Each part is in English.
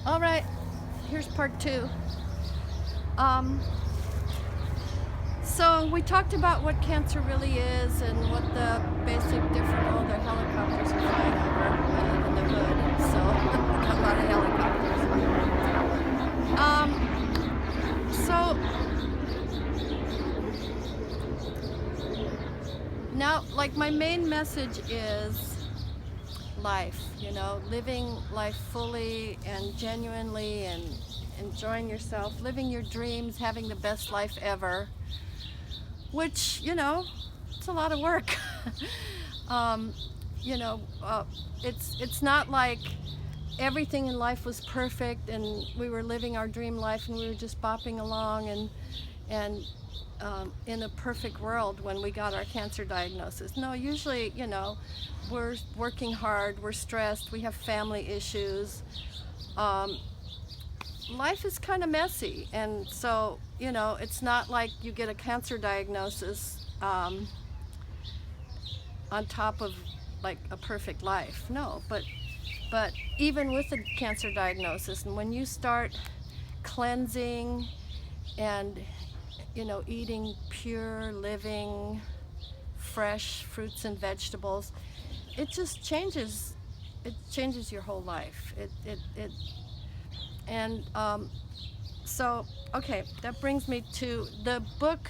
All right, here's part two. Um, so we talked about what cancer really is and what the basic difference. Oh, the helicopters are flying over. I live in the hood, so a lot of helicopters. So now, like, my main message is life. Living life fully and genuinely and enjoying yourself, living your dreams, having the best life ever. Which, it's a lot of work. um, you know, uh, it's not like everything in life was perfect and we were living our dream life and we were just bopping along and in a perfect world when we got our cancer diagnosis. No, usually, we're working hard, we're stressed, we have family issues. Um, Life is kind of messy, and so it's not like you get a cancer diagnosis on top of like a perfect life. No, but even with a cancer diagnosis, and when you start cleansing and eating pure, living, fresh fruits and vegetables, it just changes. It changes your whole life. And So, okay, that brings me to the book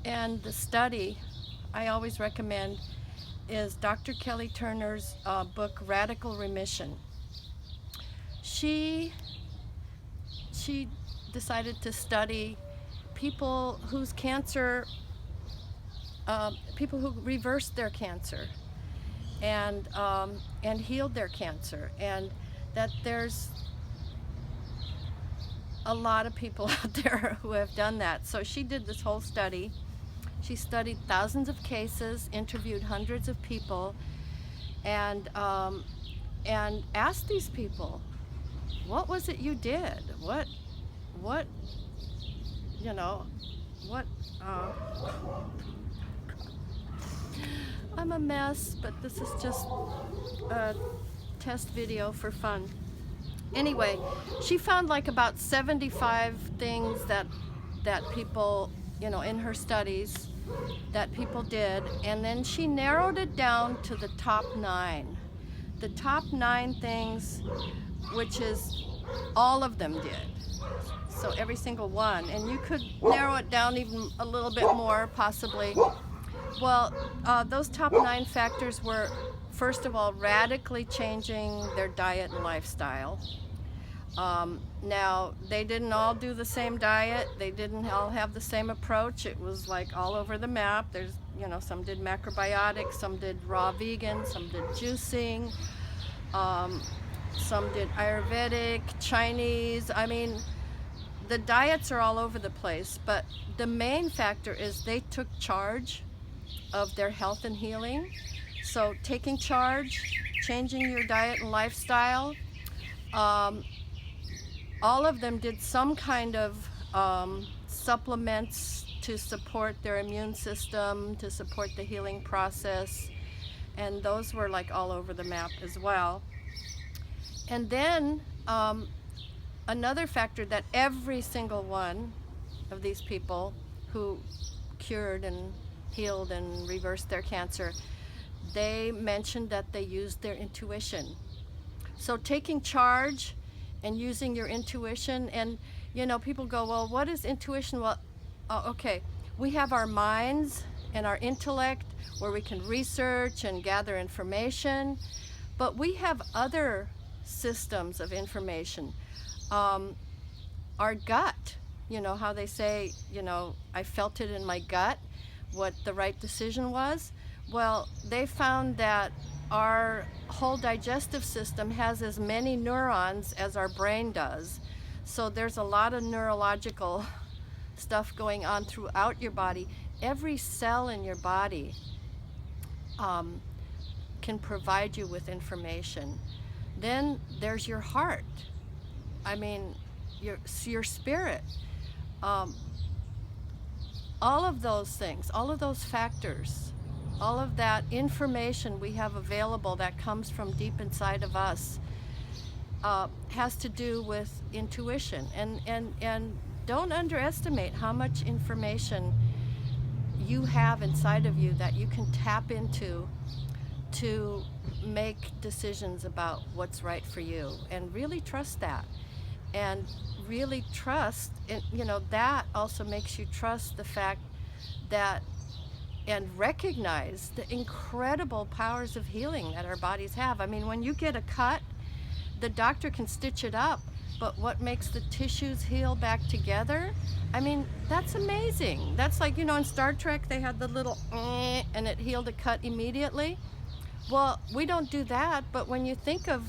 and the study I always recommend is Dr. Kelly Turner's book, Radical Remission. She decided to study people whose cancer, people who reversed their cancer and healed their cancer, and that there's a lot of people out there who have done that. So she did this whole study. She studied thousands of cases, interviewed hundreds of people, and asked these people, "What was it you did? What, you know, what?" I'm a mess, but this is just a test video for fun. Anyway, she found like about 75 things that people, in her studies that people did, and then she narrowed it down to the top 9. The top 9 things, which is all of them did. So every single one, and you could narrow it down even a little bit more, possibly. Well, those top 9 factors were, first of all, radically changing their diet and lifestyle. Now, they didn't all do the same diet. They didn't all have the same approach. It was like all over the map. There's, some did macrobiotics, some did raw vegan, some did juicing, some did Ayurvedic, Chinese. I mean, the diets are all over the place, but the main factor is they took charge of their health and healing. So taking charge, changing your diet and lifestyle. All of them did some kind of supplements to support their immune system, to support the healing process, and those were like all over the map as well. And then another factor that every single one of these people who cured and healed and reversed their cancer, they mentioned that they used their intuition. So taking charge and using your intuition, and people go, well, what is intuition? Well, okay, we have our minds and our intellect where we can research and gather information, but we have other systems of information. Our gut, how they say, I felt it in my gut what the right decision was. Well, they found that our whole digestive system has as many neurons as our brain does. So there's a lot of neurological stuff going on throughout your body. Every cell in your body can provide you with information. Then there's your heart. I mean, your spirit. All of those things, all of those factors, all of that information we have available that comes from deep inside of us has to do with intuition, and don't underestimate how much information you have inside of you that you can tap into to make decisions about what's right for you, and really trust that, and really trust, and that also makes you trust the fact that, and recognize the incredible powers of healing that our bodies have. I mean, when you get a cut, the doctor can stitch it up, but what makes the tissues heal back together? I mean, that's amazing. That's like, in Star Trek, they had the little and it healed a cut immediately. Well, we don't do that, but when you think of,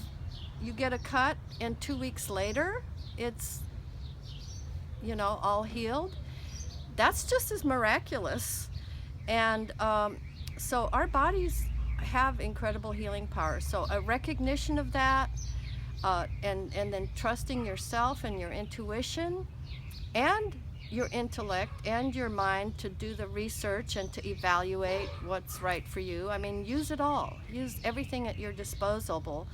you get a cut and 2 weeks later, it's, all healed. That's just as miraculous. And so our bodies have incredible healing power. So a recognition of that, and then trusting yourself and your intuition and your intellect and your mind to do the research and to evaluate what's right for you. I mean, use it all. Use everything at your disposal,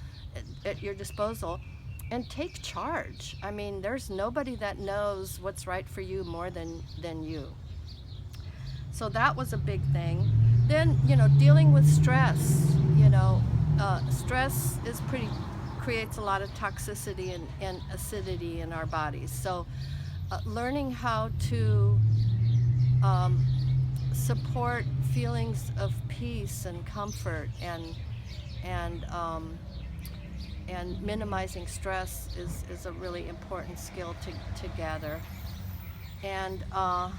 and take charge. I mean, there's nobody that knows what's right for you more than you. So that was a big thing. Then, dealing with stress. Stress creates a lot of toxicity and acidity in our bodies. So learning how to support feelings of peace and comfort, and minimizing stress is a really important skill to gather. And oh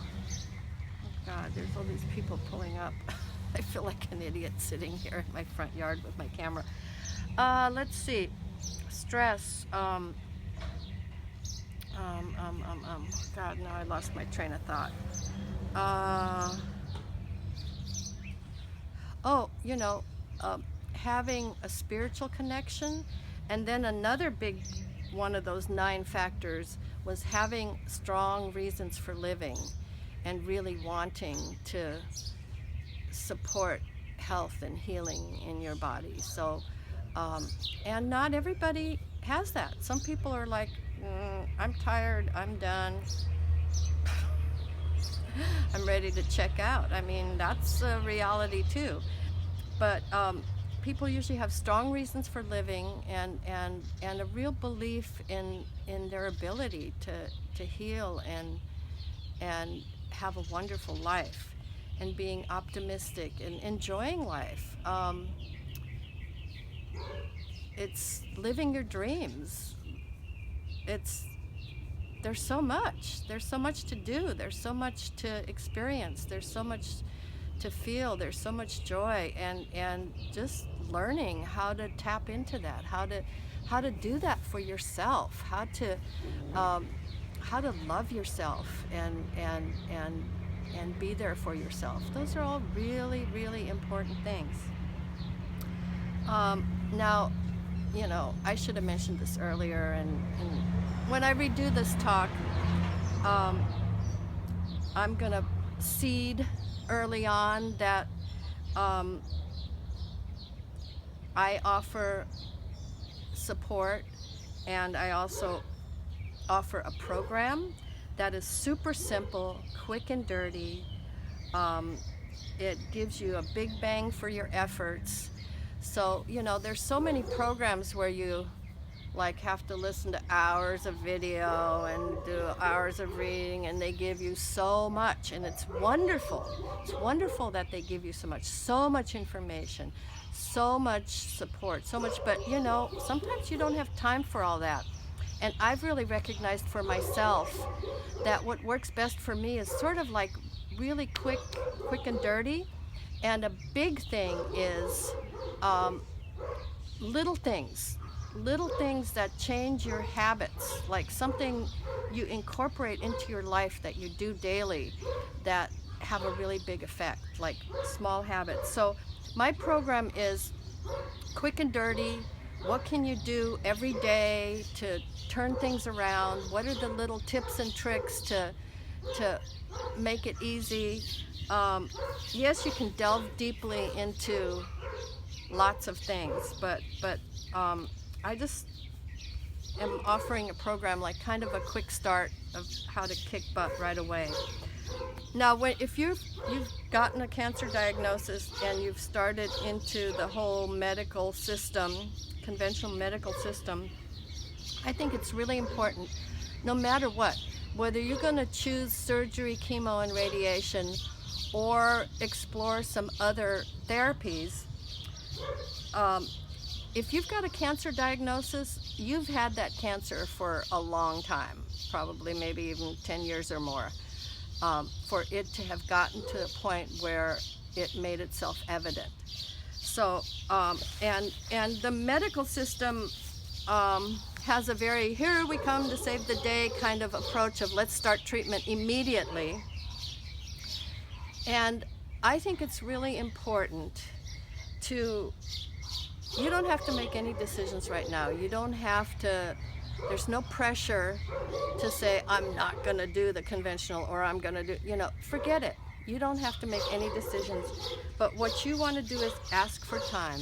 God, there's all these people pulling up. I feel like an idiot sitting here in my front yard with my camera. Let's see. Stress. God, no, I lost my train of thought. Having a spiritual connection, and then another big one of those 9 factors was having strong reasons for living and really wanting to support health and healing in your body. So, and not everybody has that. Some people are like, I'm tired, I'm done, I'm ready to check out. I mean, that's a reality too. But people usually have strong reasons for living, and a real belief in their ability to heal and have a wonderful life, and being optimistic and enjoying life. It's living your dreams. There's so much to do, there's so much to experience, there's so much to feel, there's so much joy, and just learning how to tap into that, how to do that for yourself, how to love yourself and be there for yourself. Those are all really, really important things. Now, I should have mentioned this earlier, and when I redo this talk, I'm gonna seed early on that I offer support, and I also offer a program that is super simple, quick and dirty. It gives you a big bang for your efforts. So, there's so many programs where you have to listen to hours of video and do hours of reading, and they give you so much, and it's wonderful. It's wonderful that they give you so much information, so much support, so much, but sometimes you don't have time for all that. And I've really recognized for myself that what works best for me is sort of like really quick and dirty. And a big thing is little things that change your habits, like something you incorporate into your life that you do daily that have a really big effect, like small habits. So my program is quick and dirty. What can you do every day to turn things around? What are the little tips and tricks to make it easy? Yes, you can delve deeply into lots of things, but am offering a program like kind of a quick start of how to kick butt right away. Now, if you've gotten a cancer diagnosis and you've started into the whole medical system, conventional medical system, I think it's really important, no matter what, whether you're going to choose surgery, chemo, and radiation, or explore some other therapies, if you've got a cancer diagnosis, you've had that cancer for a long time, probably maybe even 10 years or more, for it to have gotten to a point where it made itself evident. So, and the medical system has a very, here we come to save the day kind of approach of let's start treatment immediately. And I think it's really important to, you don't have to make any decisions right now. You don't have to, there's no pressure to say, I'm not going to do the conventional, or I'm going to do, forget it. You don't have to make any decisions. But what you want to do is ask for time.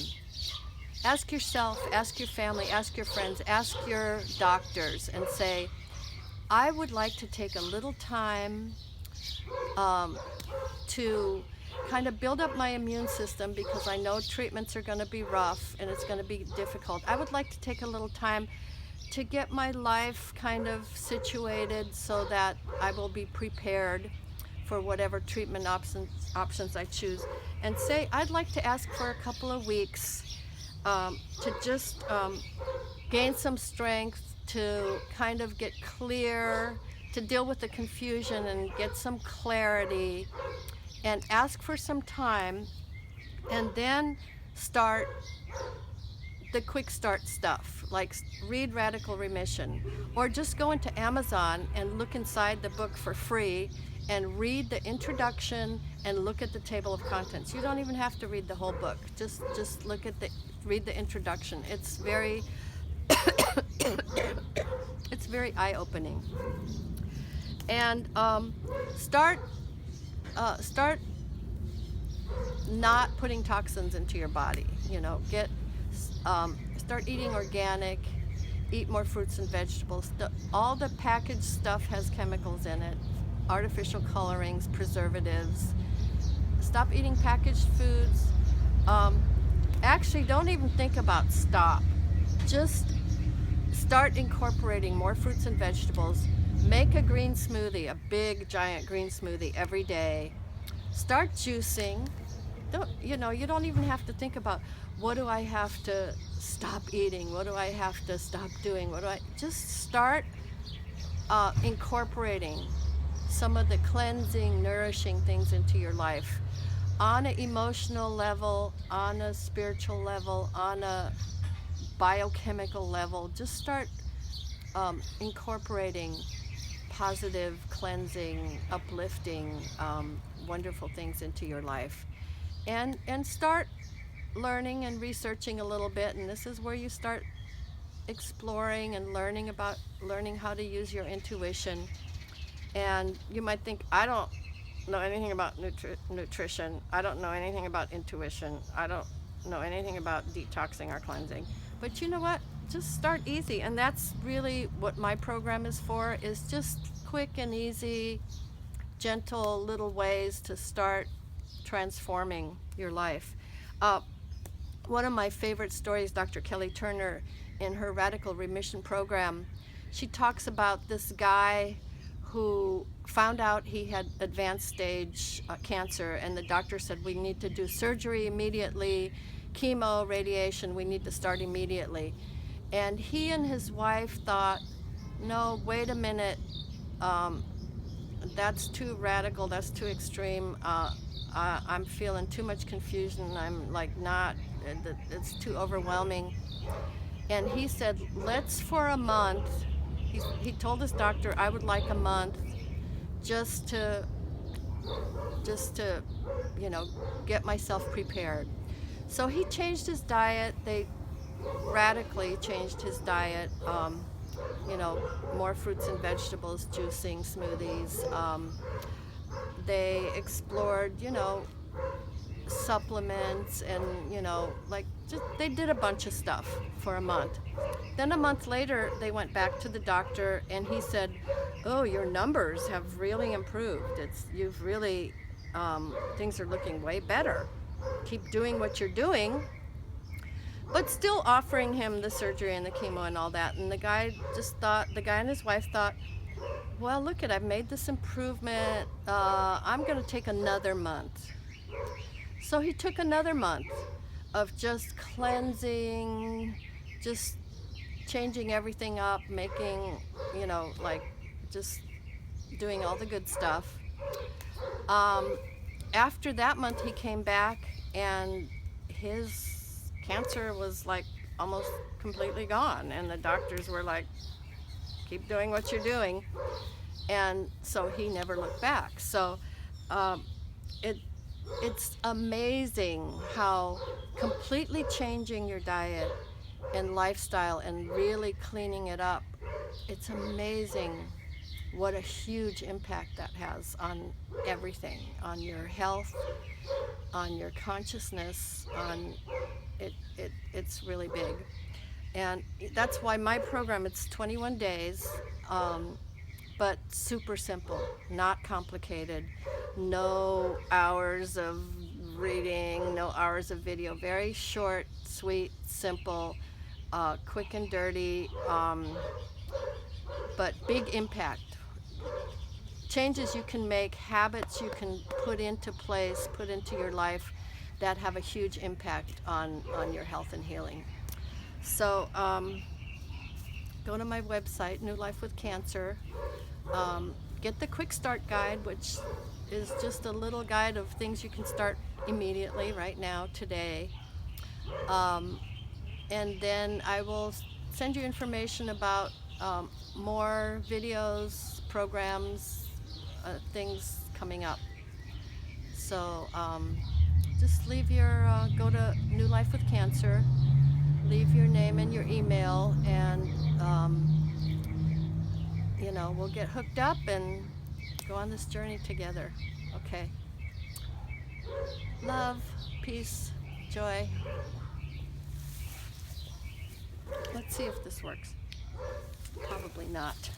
Ask yourself, ask your family, ask your friends, ask your doctors, and say, I would like to take a little time to kind of build up my immune system, because I know treatments are going to be rough and it's going to be difficult. I would like to take a little time to get my life kind of situated so that I will be prepared for whatever treatment options I choose. And say, I'd like to ask for a couple of weeks to just gain some strength, to kind of get clear, to deal with the confusion and get some clarity, and ask for some time, and then start the quick start stuff, like read Radical Remission, or just go into Amazon and look inside the book for free and read the introduction and look at the table of contents. You don't even have to read the whole book. Just read the introduction. It's very it's very eye-opening. And start not putting toxins into your body. Start eating organic, eat more fruits and vegetables. All the packaged stuff has chemicals in it, artificial colorings, preservatives. Stop eating packaged foods. Actually, don't even think about stop. Just start incorporating more fruits and vegetables. Make a green smoothie, a big giant green smoothie every day. Start juicing. You don't even have to think about, what do I have to stop eating? What do I have to stop doing? Just start incorporating some of the cleansing, nourishing things into your life on an emotional level, on a spiritual level, on a biochemical level. Just start incorporating positive, cleansing, uplifting, wonderful things into your life. And start learning and researching a little bit, and this is where you start exploring and learning how to use your intuition. And you might think, I don't know anything about nutrition, I don't know anything about intuition, I don't know anything about detoxing or cleansing. But you know what? Just start easy, and that's really what my program is for, is just quick and easy, gentle little ways to start transforming your life. One of my favorite stories, Dr. Kelly Turner, in her Radical Remission program, she talks about this guy who found out he had advanced stage cancer, and the doctor said, we need to do surgery immediately, chemo, radiation, we need to start immediately. And he and his wife thought, no, wait a minute, that's too radical, that's too extreme, I'm feeling too much confusion, I'm like not, it's too overwhelming. And he said, let's for a month, he told his doctor, I would like a month just to get myself prepared. So he changed his diet. They radically changed his diet, more fruits and vegetables, juicing, smoothies. They explored, supplements and, like they did a bunch of stuff for a month. Then a month later, they went back to the doctor and he said, "Oh, your numbers have really improved. You've really, things are looking way better. Keep doing what you're doing." But still offering him the surgery and the chemo and all that. And the guy and his wife thought, well, look I've made this improvement. I'm going to take another month. So he took another month of just cleansing, just changing everything up, making, like just doing all the good stuff. After that month, he came back and his cancer was like almost completely gone. And the doctors were like, keep doing what you're doing. And so he never looked back. So it's amazing how completely changing your diet and lifestyle and really cleaning it up, it's amazing what a huge impact that has on everything, on your health, on your consciousness, it's really big. And that's why my program, it's 21 days, but super simple, not complicated, no hours of reading, no hours of video, very short, sweet, simple, quick and dirty, but big impact. Changes you can make, habits you can put into place, put into your life that have a huge impact on your health and healing. So go to my website, New Life with Cancer. Get the Quick Start Guide, which is just a little guide of things you can start immediately, right now, today. And then I will send you information about more videos, programs, things coming up. So just go to New Life with Cancer, leave your name and your email, and we'll get hooked up and go on this journey together. Okay. Love, peace, joy. Let's see if this works. Probably not.